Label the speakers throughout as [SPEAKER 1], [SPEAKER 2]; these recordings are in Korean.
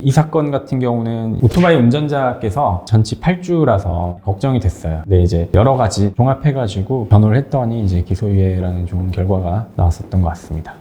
[SPEAKER 1] 이 사건 같은 경우는 오토바이 운전자께서 전치 8주라서 걱정이 됐어요. 근데 이제 여러 가지 종합해가지고 변호를 했더니 이제 기소유예라는 좋은 결과가 나왔었던 것 같습니다.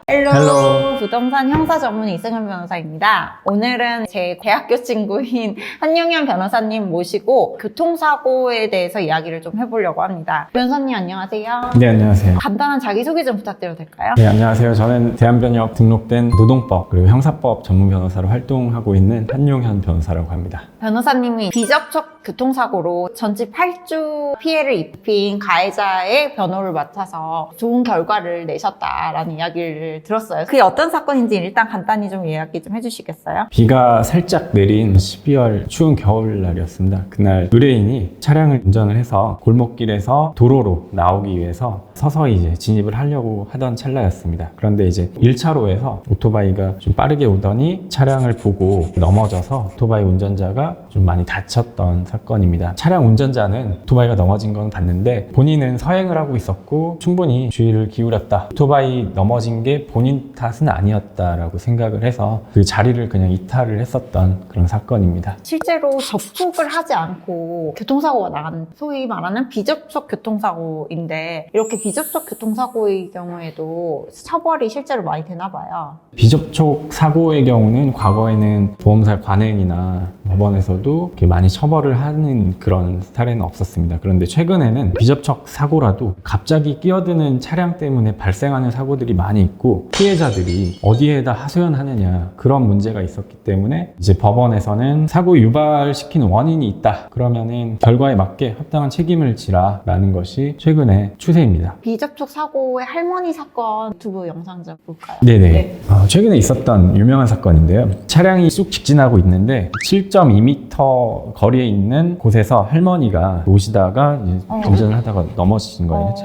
[SPEAKER 2] 헬로. 부동산 형사 전문 이승은 변호사입니다. 오늘은 제 대학교 친구인 한용현 변호사님 모시고 교통사고에 대해서 이야기를 좀 해보려고 합니다. 변호사님 안녕하세요.
[SPEAKER 1] 네, 안녕하세요.
[SPEAKER 2] 간단한 자기소개 좀 부탁드려도 될까요?
[SPEAKER 1] 네, 안녕하세요. 저는 대한변협 등록된 노동법 그리고 형사법 전문 변호사로 활동하고 있는 한용현 변호사라고 합니다.
[SPEAKER 2] 변호사님이 비접촉 교통사고로 전치 8주 피해를 입힌 가해자의 변호를 맡아서 좋은 결과를 내셨다라는 이야기를 들었어요. 그게 어떤 사건인지 일단 간단히 좀 이야기 좀 해주시겠어요?
[SPEAKER 1] 비가 살짝 내린 12월 추운 겨울날이었습니다. 그날 의뢰인이 차량을 운전을 해서 골목길에서 도로로 나오기 위해서 서서히 이제 진입을 하려고 하던 찰나였습니다. 그런데 이제 1차로에서 오토바이가 좀 빠르게 오더니 차량을 보고 넘어져서 오토바이 운전자가 좀 많이 다쳤던 사건입니다. 차량 운전자는 오토바이가 넘어진 건 봤는데 본인은 서행을 하고 있었고 충분히 주의를 기울였다. 오토바이 넘어진 게 본인 탓은 아니었다라고 생각을 해서 그 자리를 그냥 이탈을 했었던 그런 사건입니다.
[SPEAKER 2] 실제로 접촉을 하지 않고 교통사고가 난 소위 말하는 비접촉 교통사고인데 이렇게 비접촉 교통사고의 경우에도 처벌이 실제로 많이 되나 봐요.
[SPEAKER 1] 비접촉 사고의 경우는 과거에는 보험사 관행이나 법원에서도 이렇게 많이 처벌을 하는 그런 사례는 없었습니다. 그런데 최근에는 비접촉 사고라도 갑자기 끼어드는 차량 때문에 발생하는 사고들이 많이 있고 피해자들이 어디에다 하소연하느냐 그런 문제가 있었기 때문에 이제 법원에서는 사고 유발시키는 원인이 있다. 그러면은 결과에 맞게 합당한 책임을 지라 라는 것이 최근의 추세입니다.
[SPEAKER 2] 비접촉 사고의 할머니 사건 유튜브 영상 좀 볼까요?
[SPEAKER 1] 네네.
[SPEAKER 2] 네.
[SPEAKER 1] 최근에 있었던 유명한 사건인데요. 차량이 쑥 직진하고 있는데 7.2m 거리에 있는 곳에서 할머니가 오시다가 이제 운전을 하다가 넘어지신 거예요.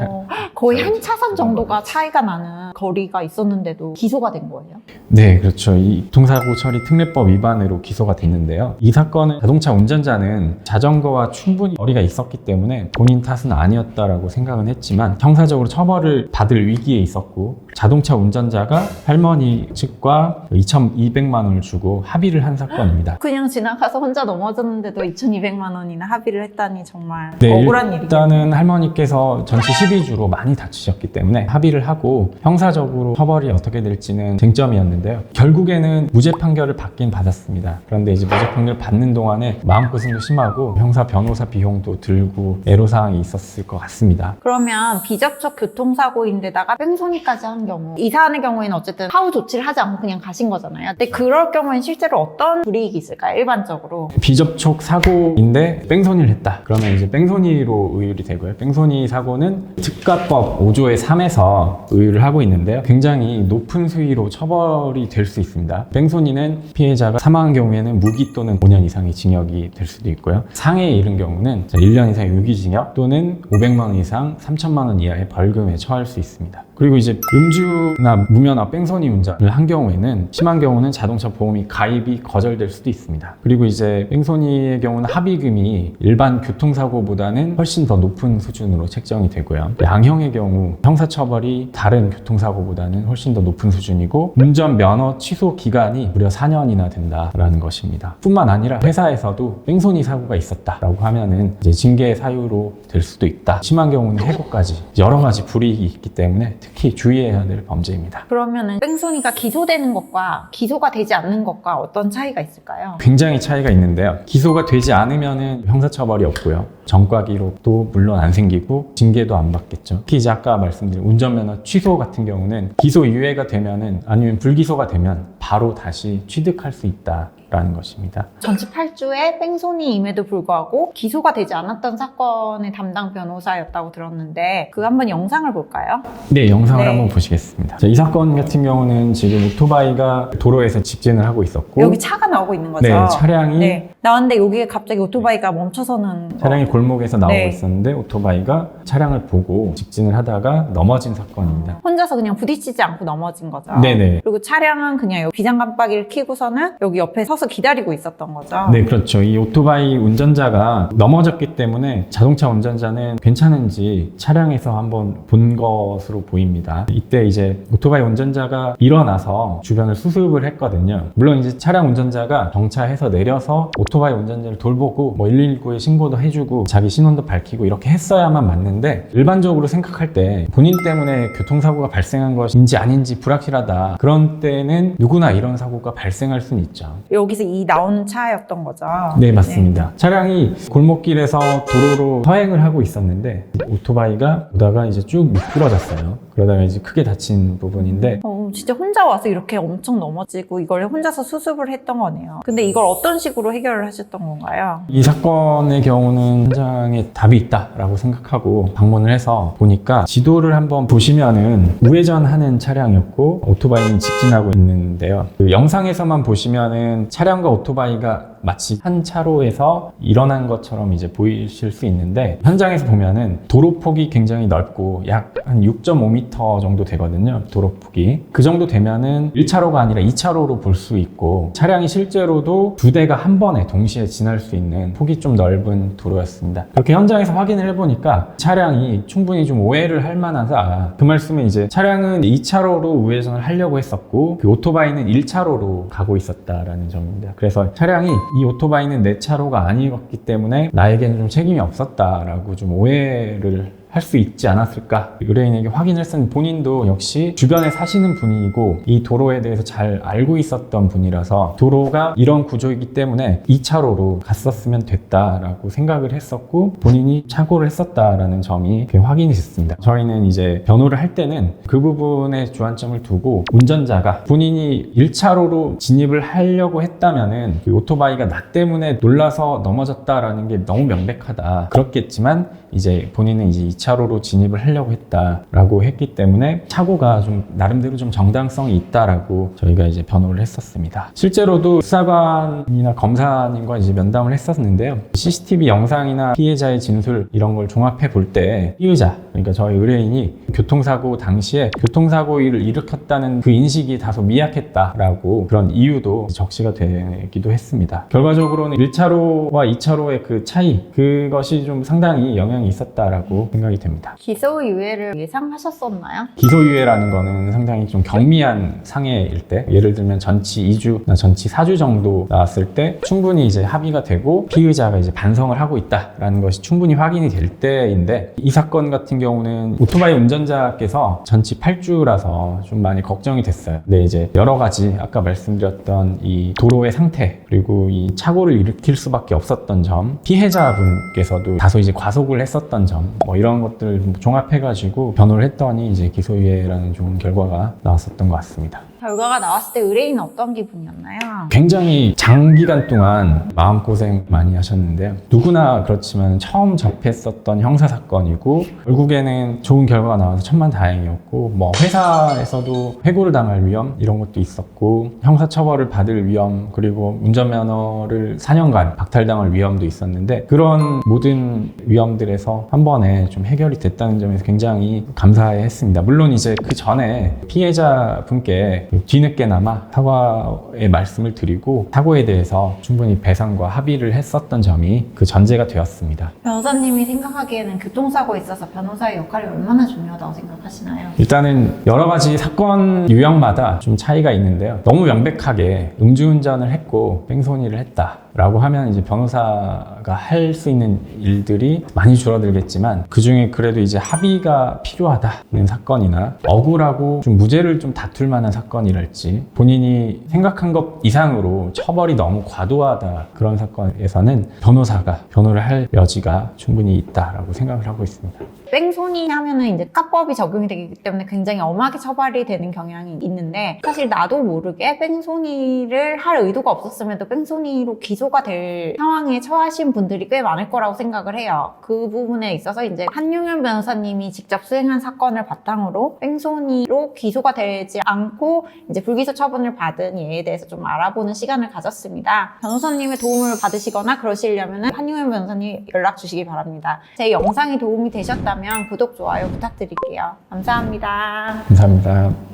[SPEAKER 2] 거의 한 차선 정도가 차이가 나는 거리가 있었는데도 기소가 된 거예요?
[SPEAKER 1] 네, 그렇죠. 이 교통사고 처리 특례법 위반으로 기소가 됐는데요. 이 사건은 자동차 운전자는 자전거와 충분히 거리가 있었기 때문에 본인 탓은 아니었다라고 생각은 했지만 형사적으로 처벌을 받을 위기에 있었고 자동차 운전자가 할머니 측과 2,200만 원을 주고 합의를 한 사건입니다.
[SPEAKER 2] 그냥 지나가서 혼자 넘어졌는데도 2,200만 원이나 합의를 했다니 정말
[SPEAKER 1] 네,
[SPEAKER 2] 억울한 일이에요.
[SPEAKER 1] 일단은 할머니께서 전치 12주로 많이 다치셨기 때문에 합의를 하고 형사적으로 처벌이 어떻게 될지는 쟁점이었는데요. 결국에는 무죄 판결을 받긴 받았습니다. 그런데 이제 무죄 판결을 받는 동안에 마음고생도 심하고 형사 변호사 비용도 들고 애로사항이 있었을 것 같습니다.
[SPEAKER 2] 그러면 비접촉 교통사고인데다가 뺑소니까지 한 경우 이 사안의 경우에는 어쨌든 사후 조치를 하지 않고 그냥 가신 거잖아요. 근데 그럴 경우에는 실제로 어떤 불이익이 있을까요? 일반적으로.
[SPEAKER 1] 비접촉 사고인데 뺑소니를 했다. 그러면 이제 뺑소니로 의율이 되고요. 뺑소니 사고는 특가법 5조의 3에서 의율을 하고 있는데요. 굉장히 높은 수위로 처벌이 될 수 있습니다. 뺑소니는 피해자가 사망한 경우에는 무기 또는 5년 이상의 징역이 될 수도 있고요. 상해에 이른 경우는 1년 이상의 유기징역 또는 500만 원 이상 3천만 원 이하의 벌금에 처할 수 있습니다. 그리고 이제 음주나 무면허 뺑소니 운전을 한 경우에는 심한 경우는 자동차 보험이 가입이 거절될 수도 있습니다. 그리고 이제 뺑소니의 경우는 합의금이 일반 교통사고보다는 훨씬 더 높은 수준으로 책정이 되고요. 양형의 경우 형사처벌이 다른 교통사고보다는 훨씬 더 높은 수준이고 운전 면허 취소 기간이 무려 4년이나 된다라는 것입니다. 뿐만 아니라 회사에서도 뺑소니 사고가 있었다라고 하면은 이제 징계 사유로 될 수도 있다. 심한 경우는 해고까지 여러 가지 불이익이 있기 때문에 특히 주의해야 될 범죄입니다.
[SPEAKER 2] 그러면은 뺑소니가 기소되는 것과 기소가 되지 않는 것과 어떤 차이가 있을까요?
[SPEAKER 1] 굉장히 차이가 있는데요. 기소가 되지 않으면은 형사처벌이 없고요. 전과 기록도 물론 안 생기고 징계도 안 받겠죠. 특히 이제 아까 말씀드린 운전면허 취소 같은 경우는 기소유예가 되면은 아니면 불기소가 되면 바로 다시 취득할 수 있다라는 것입니다.
[SPEAKER 2] 전치 8주에 뺑소니임에도 불구하고 기소가 되지 않았던 사건의 담당 변호사였다고 들었는데 그 한번 영상을 볼까요?
[SPEAKER 1] 네, 영상을
[SPEAKER 2] 네.
[SPEAKER 1] 한번 보시겠습니다. 자, 이 사건 같은 경우는 지금 오토바이가 도로에서 직진을 하고 있었고
[SPEAKER 2] 여기 차가 나오고 있는 거죠?
[SPEAKER 1] 네, 차량이
[SPEAKER 2] 나왔는데 여기에 갑자기 오토바이가 멈춰서는
[SPEAKER 1] 차량이 골목에서 나오고
[SPEAKER 2] 네.
[SPEAKER 1] 있었는데 오토바이가 차량을 보고 직진을 하다가 넘어진 사건입니다.
[SPEAKER 2] 혼자서 그냥 부딪히지 않고 넘어진 거죠?
[SPEAKER 1] 네네.
[SPEAKER 2] 그리고 차량은 그냥 비상 깜빡이를 켜고서는 여기 옆에 서서 기다리고 있었던 거죠.
[SPEAKER 1] 네, 그렇죠. 이 오토바이 운전자가 넘어졌기 때문에 자동차 운전자는 괜찮은지 차량에서 한번 본 것으로 보입니다. 이때 이제 오토바이 운전자가 일어나서 주변을 수습을 했거든요. 물론 이제 차량 운전자가 정차해서 내려서 오토바이 운전자를 돌보고 뭐 119에 신고도 해주고 자기 신원도 밝히고 이렇게 했어야만 맞는데, 일반적으로 생각할 때 본인 때문에 교통사고가 발생한 것인지 아닌지 불확실하다, 그런 때는 누구나 이런 사고가 발생할 수는 있죠.
[SPEAKER 2] 여기서 이 나온 차였던 거죠.
[SPEAKER 1] 네, 맞습니다. 차량이 골목길에서 도로로 서행을 하고 있었는데 오토바이가 오다가 이제 쭉 미끄러졌어요. 그러다가 이제 크게 다친 부분인데,
[SPEAKER 2] 진짜 혼자 와서 이렇게 엄청 넘어지고 이걸 혼자서 수습을 했던 거네요. 근데 이걸 어떤 식으로 해결을 하셨던 건가요?
[SPEAKER 1] 이 사건의 경우는 현장에 답이 있다라고 생각하고 방문을 해서 보니까 지도를 한번 보시면은 우회전하는 차량이었고 오토바이는 직진하고 있는데요. 그 영상에서만 보시면은 차량과 오토바이가 마치 한 차로에서 일어난 것처럼 이제 보이실 수 있는데, 현장에서 보면은 도로폭이 굉장히 넓고 약 한 6.5m 정도 되거든요. 도로폭이. 그 정도 되면은 1차로가 아니라 2차로로 볼 수 있고, 차량이 실제로도 두 대가 한 번에 동시에 지날 수 있는 폭이 좀 넓은 도로였습니다. 그렇게 현장에서 확인을 해보니까 차량이 충분히 좀 오해를 할 만하다. 그 말씀은 이제 차량은 2차로로 우회전을 하려고 했었고 그 오토바이는 1차로로 가고 있었다라는 점입니다. 그래서 차량이 이 오토바이는 내 차로가 아니었기 때문에 나에게는 좀 책임이 없었다라고 좀 오해를 할 수 있지 않았을까. 의뢰인에게 확인을 했었는데 본인도 역시 주변에 사시는 분이고 이 도로에 대해서 잘 알고 있었던 분이라서 도로가 이런 구조이기 때문에 2차로로 갔었으면 됐다라고 생각을 했었고 본인이 착오를 했었다라는 점이 확인이 됐습니다. 저희는 이제 변호를 할 때는 그 부분에 주안점을 두고, 운전자가 본인이 1차로로 진입을 하려고 했다면은 그 오토바이가 나 때문에 놀라서 넘어졌다라는 게 너무 명백하다. 그렇겠지만 이제 본인은 이제 2차로로 진입을 하려고 했다라고 했기 때문에 착오가 좀 나름대로 좀 정당성이 있다라고 저희가 이제 변호를 했었습니다. 실제로도 수사관이나 검사님과 이제 면담을 했었는데요. CCTV 영상이나 피해자의 진술 이런 걸 종합해 볼 때 피의자, 그러니까 저희 의뢰인이 교통사고 당시에 교통사고를 일으켰다는 그 인식이 다소 미약했다라고, 그런 이유도 적시가 되기도 했습니다. 결과적으로는 1차로와 2차로의 그 차이, 그것이 좀 상당히 영향이 있었다라고 생각이 됩니다.
[SPEAKER 2] 기소유예를 예상하셨었나요?
[SPEAKER 1] 기소유예라는 거는 상당히 좀 경미한 상해일 때, 예를 들면 전치 2주나 전치 4주 정도 나왔을 때 충분히 이제 합의가 되고 피의자가 이제 반성을 하고 있다라는 것이 충분히 확인이 될 때인데, 이 사건 같은 경우는 오토바이 운전자께서 전치 8주라서 좀 많이 걱정이 됐어요. 근데 이제 여러 가지 아까 말씀드렸던 이 도로의 상태, 그리고 이 착오를 일으킬 수밖에 없었던 점, 피해자분께서도 다소 이제 과속을 했었던 점, 뭐 이런 것들 종합해가지고 변호를 했더니 이제 기소유예라는 좋은 결과가 나왔었던 것 같습니다.
[SPEAKER 2] 결과가 나왔을 때 의뢰인은 어떤 기분이었나요?
[SPEAKER 1] 굉장히 장기간 동안 마음고생 많이 하셨는데요. 누구나 그렇지만 처음 접했었던 형사사건이고 결국에는 좋은 결과가 나와서 천만다행이었고, 뭐 회사에서도 해고를 당할 위험 이런 것도 있었고, 형사처벌을 받을 위험, 그리고 운전면허를 4년간 박탈당할 위험도 있었는데, 그런 모든 위험들에서 한 번에 좀 해결이 됐다는 점에서 굉장히 감사했습니다. 물론 이제 그 전에 피해자분께 뒤늦게나마 사과의 말씀을 드리고 사고에 대해서 충분히 배상과 합의를 했었던 점이 그 전제가 되었습니다.
[SPEAKER 2] 변호사님이 생각하기에는 교통사고에 있어서 변호사의 역할이 얼마나 중요하다고 생각하시나요?
[SPEAKER 1] 일단은 여러 가지 사건 유형마다 좀 차이가 있는데요. 너무 명백하게 음주운전을 했고 뺑소니를 했다 라고 하면 이제 변호사가 할 수 있는 일들이 많이 줄어들겠지만, 그 중에 그래도 이제 합의가 필요하다는 사건이나 억울하고 좀 무죄를 좀 다툴 만한 사건이랄지, 본인이 생각한 것 이상으로 처벌이 너무 과도하다, 그런 사건에서는 변호사가 변호를 할 여지가 충분히 있다라고 생각을 하고 있습니다.
[SPEAKER 2] 뺑소니 하면은 이제 가법이 적용이 되기 때문에 굉장히 엄하게 처벌이 되는 경향이 있는데, 사실 나도 모르게 뺑소니를 할 의도가 없었음에도 뺑소니로 기소가 될 상황에 처하신 분들이 꽤 많을 거라고 생각을 해요. 그 부분에 있어서 이제 한용현 변호사님이 직접 수행한 사건을 바탕으로 뺑소니로 기소가 되지 않고 이제 불기소 처분을 받은 예에 대해서 좀 알아보는 시간을 가졌습니다. 변호사님의 도움을 받으시거나 그러시려면 한용현 변호사님 연락 주시기 바랍니다. 제 영상이 도움이 되셨다면 구독, 좋아요 부탁드릴게요. 감사합니다.
[SPEAKER 1] 감사합니다.